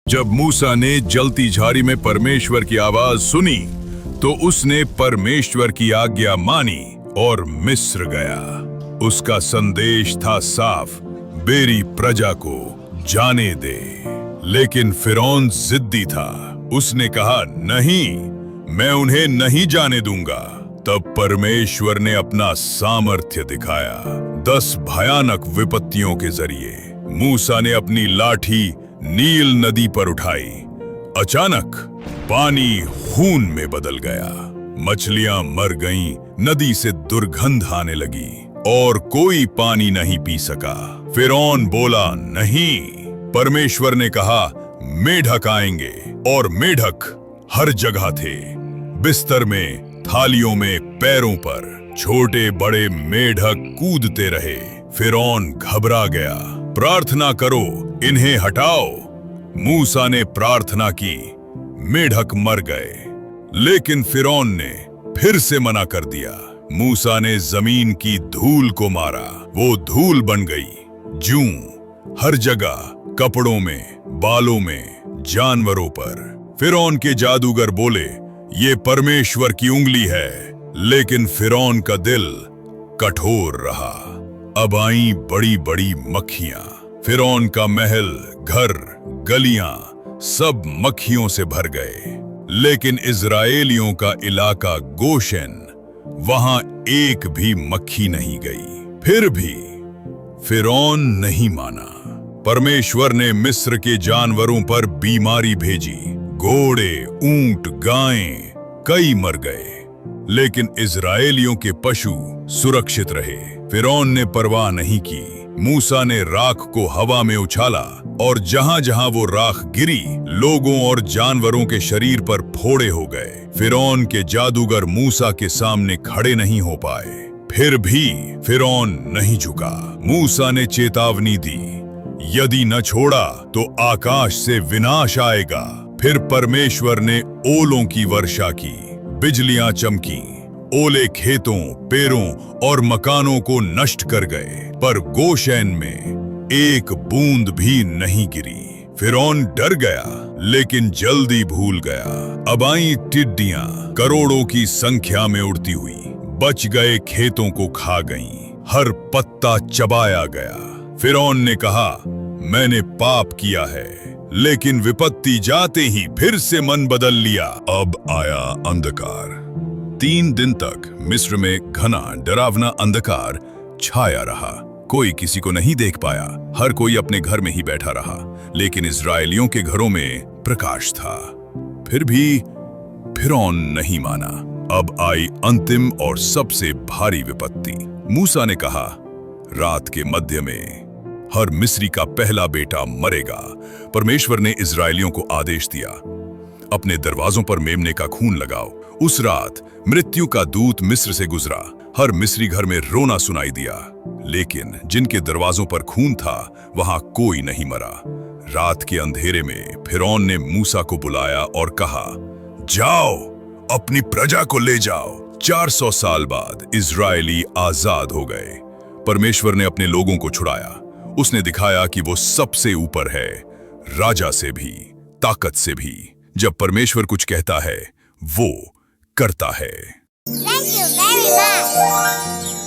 जब मूसा ने जलती झाड़ी में परमेश्वर की आवाज सुनी तो उसने परमेश्वर की आज्ञा मानी और मिस्र गया। उसका संदेश था साफ, मेरी प्रजा को जाने दे। लेकिन फिरौन जिद्दी था। उसने कहा, नहीं, मैं उन्हें नहीं जाने दूंगा। तब परमेश्वर ने अपना सामर्थ्य दिखाया। 10 भयानक विपत्तियों के जरिए मूसा ने अपनी लाठी नील नदी पर उठाई। अचानक पानी खून में बदल गया, मछलियां मर गईं, नदी से दुर्गंध आने लगी और कोई पानी नहीं पी सका। फिरौन बोला, नहीं। परमेश्वर ने कहा, मेढक आएंगे, और मेढक हर जगह थे, बिस्तर में, थालियों में, पैरों पर। छोटे बड़े मेढक कूदते रहे। फिरौन घबरा गया। प्रार्थना करो, इन्हें हटाओ। मूसा ने प्रार्थना की, मेढक मर गए। लेकिन फिरौन ने फिर से मना कर दिया। मूसा ने जमीन की धूल को मारा, वो धूल बन गई जूं, हर जगह, कपड़ों में, बालों में, जानवरों पर। फिरौन के जादूगर बोले, ये परमेश्वर की उंगली है। लेकिन फिरौन का दिल कठोर रहा। अब आई बड़ी बड़ी मक्खियां। फिरौन का महल, घर, गलियां सब मक्खियों से भर गए। लेकिन इजरायलियों का इलाका गोशेन, वहां एक भी मक्खी नहीं गई। फिर भी फिरौन नहीं माना। परमेश्वर ने मिस्र के जानवरों पर बीमारी भेजी। घोड़े, ऊंट, गायें कई मर गए। लेकिन इजरायलियों के पशु सुरक्षित रहे। फिरौन ने परवाह नहीं की। मूसा ने राख को हवा में उछाला और जहां जहां वो राख गिरी, लोगों और जानवरों के शरीर पर फोड़े हो गए। फिरौन के जादूगर मूसा के सामने खड़े नहीं हो पाए। फिर भी फिरौन नहीं झुका। मूसा ने चेतावनी दी, यदि न छोड़ा तो आकाश से विनाश आएगा। फिर परमेश्वर ने ओलों की वर्षा की, बिजलियां चमकी, ओले खेतों, पेड़ों और मकानों को नष्ट कर गए, पर गोशेन में एक बूंद भी नहीं गिरी। फिरौन डर गया, लेकिन जल्दी भूल गया। अब आई टिड्डियां, करोड़ों की संख्या में उड़ती हुई, बच गए खेतों को खा गईं, हर पत्ता चबाया गया। फिरौन ने कहा, मैंने पाप किया है। लेकिन विपत्ति जाते ही फिर से मन बदल लिया। अब आया अंधकार। 3 दिन तक मिस्र में घना डरावना अंधकार छाया रहा। कोई किसी को नहीं देख पाया। हर कोई अपने घर में ही बैठा रहा। लेकिन इजरायलियों के घरों में प्रकाश था। फिर भी फिरौन नहीं माना। अब आई अंतिम और सबसे भारी विपत्ति। मूसा ने कहा, रात के मध्य में हर मिस्री का पहला बेटा मरेगा। परमेश्वर ने इजरायलियों को आदेश दिया, अपने दरवाजों पर मेमने का खून लगाओ। उस रात मृत्यु का दूत मिस्र से गुजरा। हर मिस्री घर में रोना सुनाई दिया। लेकिन जिनके दरवाजों पर खून था, वहां कोई नहीं मरा। रात के अंधेरे में फिरौन ने मूसा को बुलाया और कहा, जाओ, अपनी प्रजा को ले जाओ। 400 साल बाद इजरायली आजाद हो गए। परमेश्वर ने अपने लोगों को छुड़ाया। उसने दिखाया कि वो सबसे ऊपर है, राजा से भी, ताकत से भी। जब परमेश्वर कुछ कहता है, वो करता है। Thank you very much.